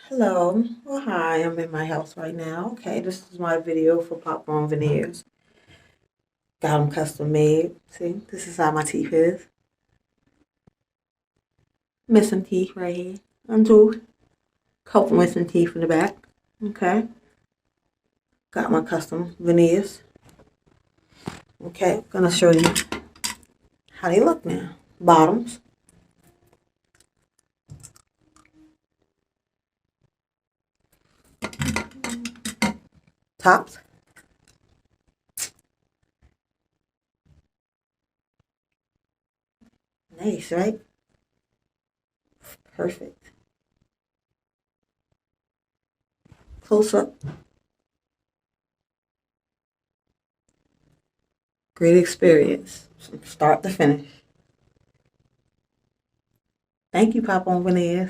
Hello. Well, hi. I'm in my house right now. Okay, this is my video for Pop On Veneers. Got them custom made. See, this is how my teeth is. Missing teeth right here. Untooth. Couple missing teeth in the back. Okay. Got my custom veneers. Okay, gonna show you how they look now. Bottoms. Tops. Nice, right? Perfect. Close up. Great experience from start to finish. Thank you, Pop On Veneers.